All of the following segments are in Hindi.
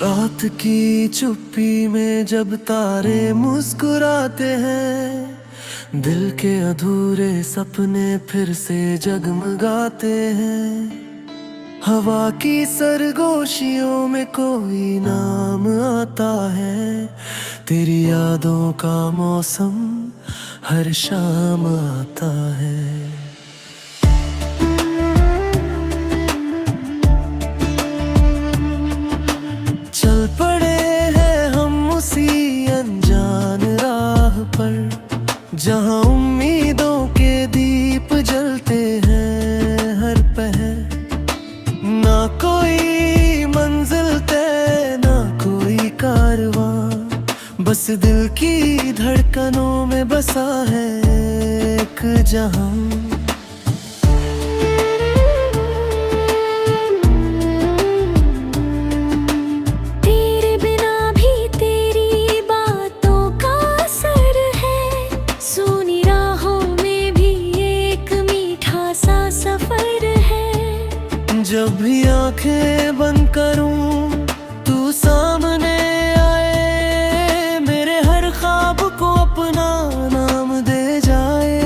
रात की चुप्पी में जब तारे मुस्कुराते हैं, दिल के अधूरे सपने फिर से जगमगाते हैं। हवा की सरगोशियों में कोई नाम आता है, तेरी यादों का मौसम हर शाम आता है। चल पड़े हैं हम उसी अनजान राह पर, जहां उम्मीदों के दीप जलते हैं हर पहर। ना कोई मंजिल तय ना कोई कारवां, बस दिल की धड़कनों में बसा है एक जहां। जब भी आंखें बंद करूं तू सामने आए, मेरे हर ख्वाब को अपना नाम दे जाए।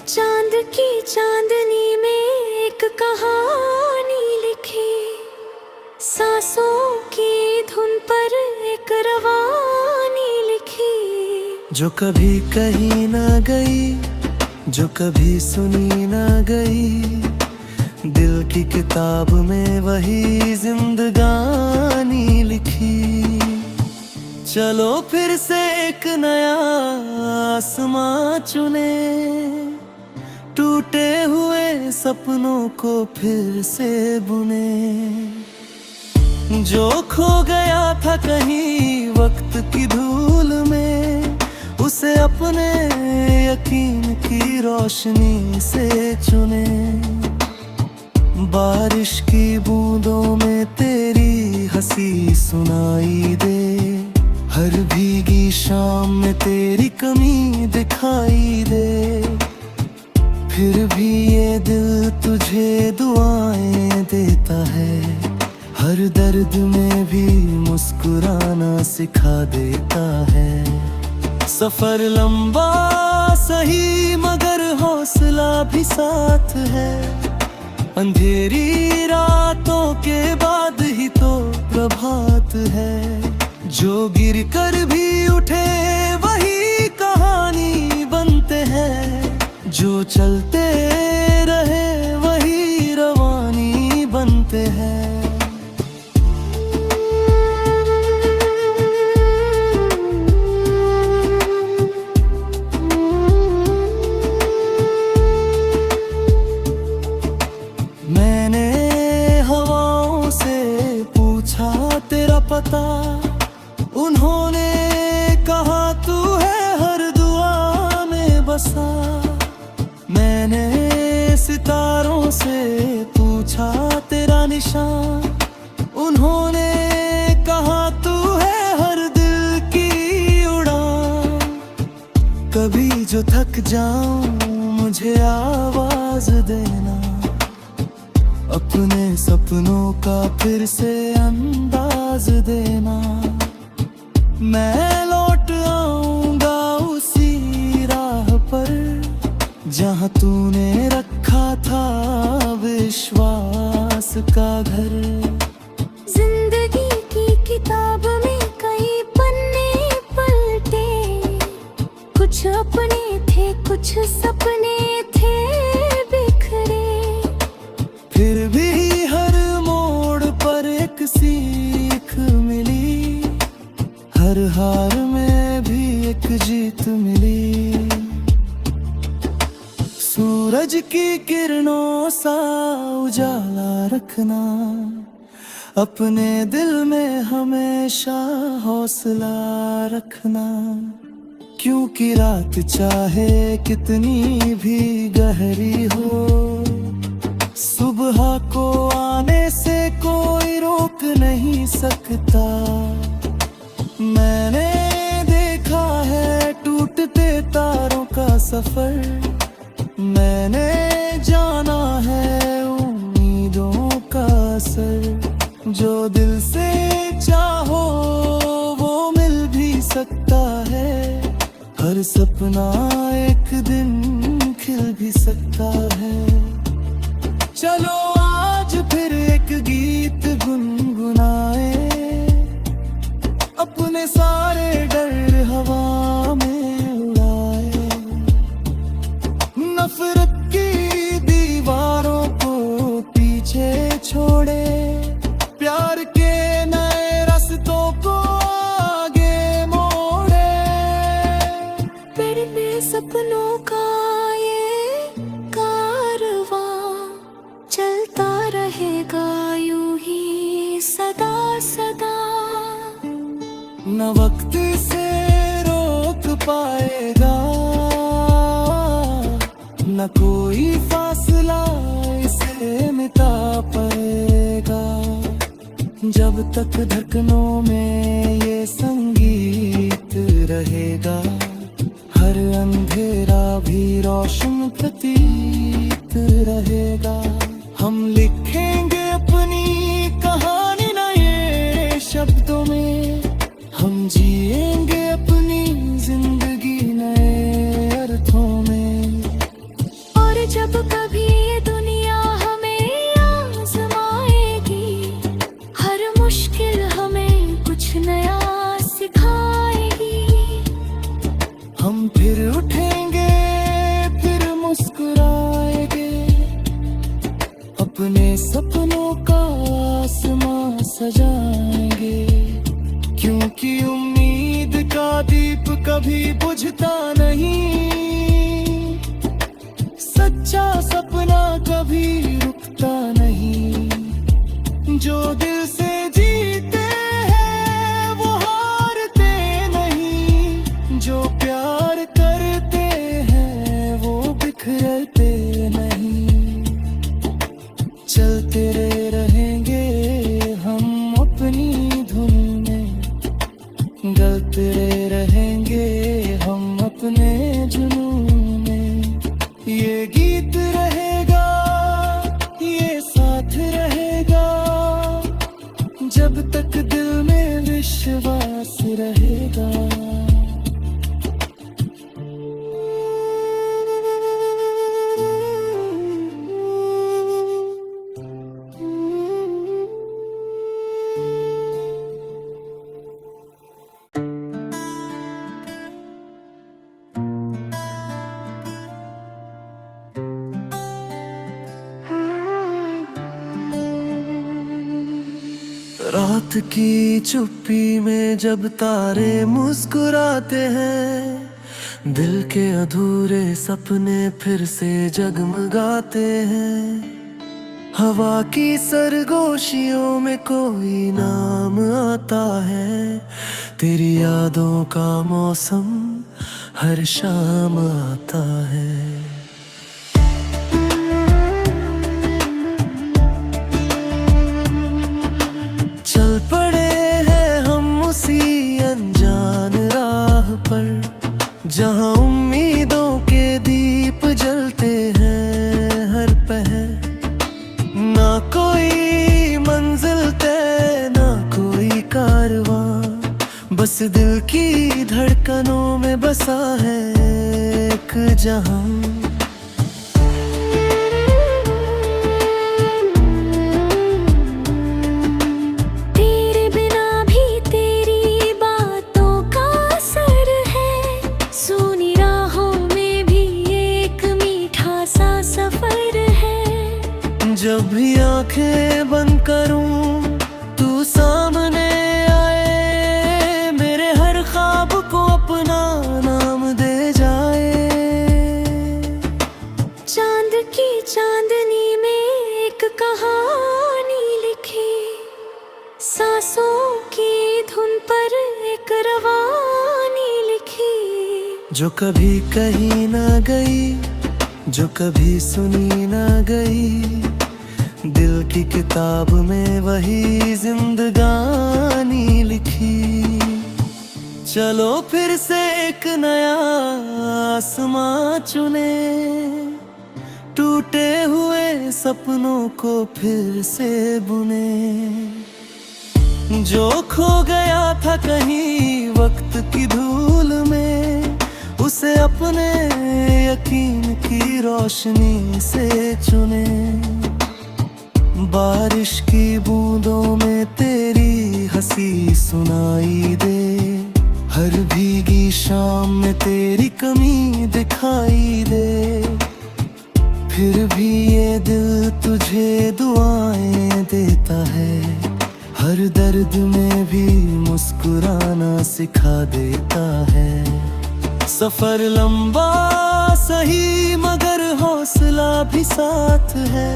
चांद की चांदनी में एक कहानी लिखी, सांसों की धुन पर एक रवानी लिखी। जो कभी कहीं ना गई, जो कभी सुनी ना गई, दिल की किताब में वही जिंदगानी लिखी। चलो फिर से एक नया आसमां चुने, टूटे हुए सपनों को फिर से बुने। जो खो गया था कहीं वक्त की धूल में, उसे अपने यकीन की रोशनी से चुने। बारिश की बूंदों में तेरी हंसी सुनाई दे, हर भीगी शाम में तेरी कमी दिखाई दे। फिर भी ये दिल तुझे दुआएं देता है, हर दर्द में भी मुस्कुराना सिखा देता है। सफर लंबा सही मगर हौसला भी साथ है, अंधेरी रातों के बाद ही तो प्रभात है। जो गिर कर भी उठे वही कहानी बनते हैं, जो चलते रहे वही रवानी बनते हैं। मैंने हवाओं से पूछा तेरा पता, उन्होंने कहा तू है हर दुआ में बसा। मैंने सितारों से पूछा तेरा निशान, उन्होंने कहा तू है हर दिल की उड़ान। कभी जो थक जाऊं मुझे आवाज देना, अपने सपनों का फिर से अंदाज देना। मैं लौट आऊंगा उसी राह पर, जहां तूने रखा था विश्वास का घर। जिंदगी की किताब में कई पन्ने पलटे, कुछ अपने थे कुछ सपने थे बिखरे। फिर भी हर मोड़ पर एक सीख मिली, हर हार में भी एक जीत मिली। सूरज की किरणों सा उजाला रखना, अपने दिल में हमेशा हौसला रखना। क्योंकि रात चाहे कितनी भी गहरी हो, सुबह को आने से कोई रोक नहीं सकता। मैंने देखा है टूटते तारों का सफर, मैंने जाना है उम्मीदों का असर। जो दिल से चाहो वो मिल भी सकता है, हर सपना एक दिन खिल भी सकता है। चलो आज फिर एक गीत गुनगुनाए, अपने सारे डर हवा में उड़ाए, नफरत की दीवारों को पीछे छोड़े, प्यार के नए रास्तों को आगे मोड़े। मेरे सपनों का ये कारवां चलता रहेगा यूं ही सदा सदा। न वक्त से रोक पाएगा, न कोई फासला इसे मिटा पाएगा। जब तक धड़कनों में ये संगीत रहेगा, हर अंधेरा भी रोशन प्रतीत रहेगा। हम लिखेंगे अपनी कहानी नए शब्दों में, हम जिएंगे अपनी जिंदगी नए अर्थों में। और जब कभी ये दुनिया हमें आजमाएगी, हर मुश्किल हमें कुछ नया सिखाएगी। हम फिर उठेंगे, फिर मुस्कुराएंगे, अपने सपनों का आसमां सजाएंगे। क्योंकि उम्मीद का दीप कभी बुझता नहीं, सच्चा सपना कभी रुकता नहीं। जो दिल से जीते हैं वो हारते नहीं, जो प्यार करते हैं वो बिखरते नहीं। चलते रहेंगे हम अपनी धुन में, गलते रहेंगे हम अपने जुनून में। ये गीत रहेगा, ये साथ रहेगा, जब तक दिल में विश्वास रहेगा। रात की चुप्पी में जब तारे मुस्कुराते हैं, दिल के अधूरे सपने फिर से जगमगाते हैं। हवा की सरगोशियों में कोई नाम आता है, तेरी यादों का मौसम हर शाम आता है। चल पड़े हैं हम उसी अनजान राह पर, जहां उम्मीदों के दीप जलते हैं हर पहर। ना कोई मंजिल तय, ना कोई कारवां, बस दिल की धड़कनों में बसा है एक जहां। जब भी आंखें बंद करूं तू सामने आए, मेरे हर ख्वाब को अपना नाम दे जाए। चांद की चांदनी में एक कहानी लिखी, सांसों की धुन पर एक रवानी लिखी। जो कभी कहीं ना गई, जो कभी सुनी ना गई, दिल की किताब में वही जिंदगानी लिखी। चलो फिर से एक नया आसमां चुने, टूटे हुए सपनों को फिर से बुने। जो खो गया था कहीं वक्त की धूल में, उसे अपने यकीन की रोशनी से चुने। बारिश की बूंदों में तेरी हंसी सुनाई दे, हर भीगी शाम में तेरी कमी दिखाई दे। फिर भी ये दिल तुझे दुआएं देता है, हर दर्द में भी मुस्कुराना सिखा देता है। सफर लंबा सही मगर हौसला भी साथ है,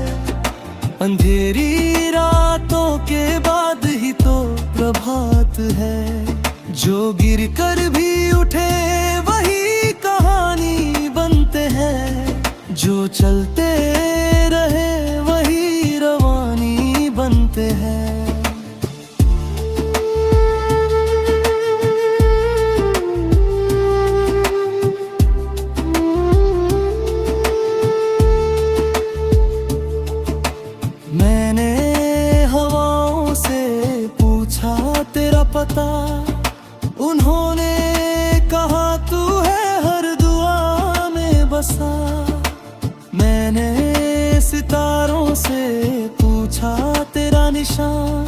अंधेरी रातों के बाद ही तो प्रभात है। जो गिर कर भी उठे वही कहानी बनते हैं, जो चलते रहे वही रवानी बनते हैं। मैंने हवाओं से पूछा तेरा पता, उन्होंने कहा तू है हर दुआ में बसा। मैंने सितारों से पूछा तेरा निशान,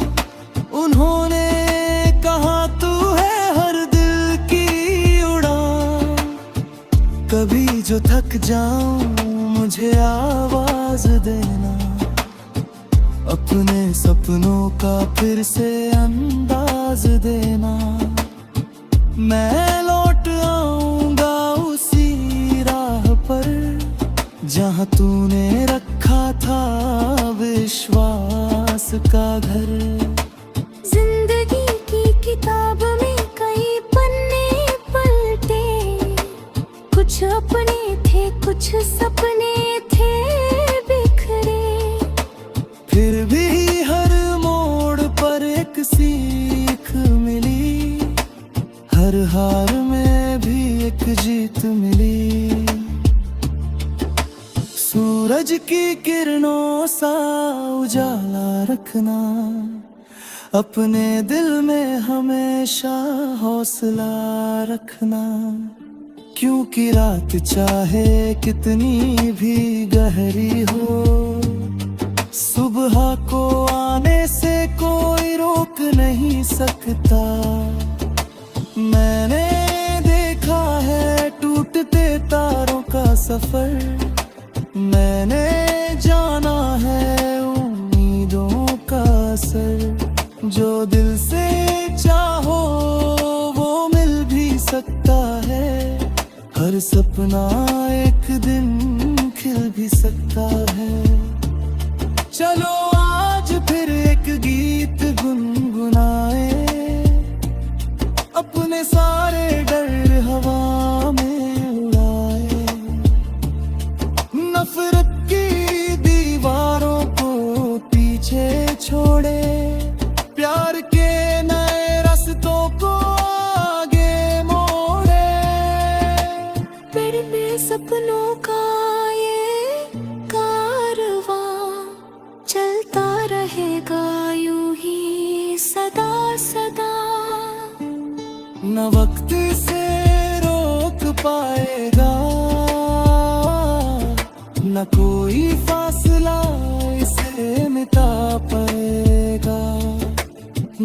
उन्होंने कहा तू है हर दिल की उड़ान। कभी जो थक जाऊं मुझे आवाज देना, अपने सपनों का फिर से अंदाज देना। मैं लौट आऊंगा उसी राह पर जहां तूने रखा था विश्वास का घर। जिंदगी की किताब में कई पन्ने पलटे, कुछ अपने थे कुछ सपने थे बिखरे। फिर भी हर मोड़ पर एक सीख मिली, हर हार में भी एक जीत मिली। सूरज की किरणों सा उजाला रखना, अपने दिल में हमेशा हौसला रखना। क्योंकि रात चाहे कितनी भी गहरी हो, सुबह को आने से कोई रोक नहीं सकता। मैंने देखा है टूटते तारों का सफर, मैंने जाना है उम्मीदों का असर। जो दिल से चाहो वो मिल भी सकता है, हर सपना एक दिन खिल भी सकता है। चलो आज फिर एक गीत गुनगुनाए, अपने सारे डर हवा में उड़ाए। नफरत की दीवारों को पीछे छोड़े, प्यार के नए रास्तों को आगे मोड़े। मेरे सपनों का ये कारवां चलता रहेगा यूं ही सदा सदा। न वक्त से रोक पाएगा, न कोई फासला इसे मिटा पाएगा।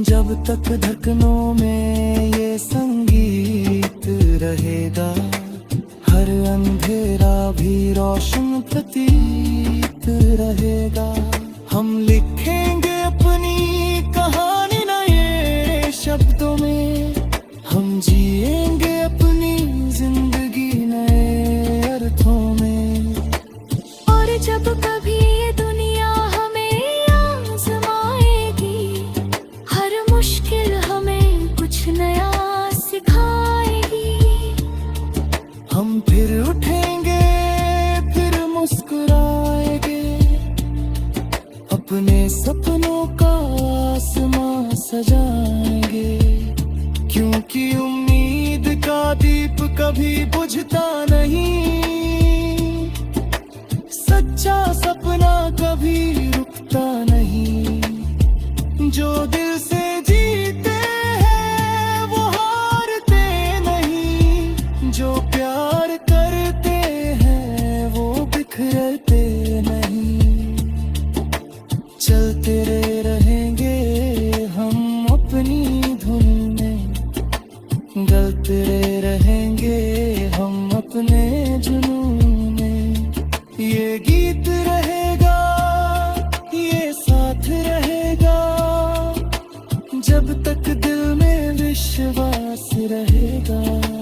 जब तक धड़कनों में ये संगीत रहेगा, हर अंधेरा भी रोशन प्रतीत रहेगा। हम लिखेंगे अपनी कहानी नए शब्दों में, हम जिएंगे अपनी जिंदगी नए अर्थों में। और जब कभी ये दुनिया हमें आजमाएगी, हर मुश्किल हमें कुछ नया सिखाएगी। हम फिर उठेंगे फिर मुस्कुराएंगे, अपने सपनों का आसमां सजाएंगे। क्योंकि उम्मीद का दीप कभी बुझता नहीं, सच्चा सपना कभी रुकता नहीं। जो दिल से जी गलते रहेंगे हम अपने जुनून में। ये गीत रहेगा, ये साथ रहेगा, जब तक दिल में विश्वास रहेगा।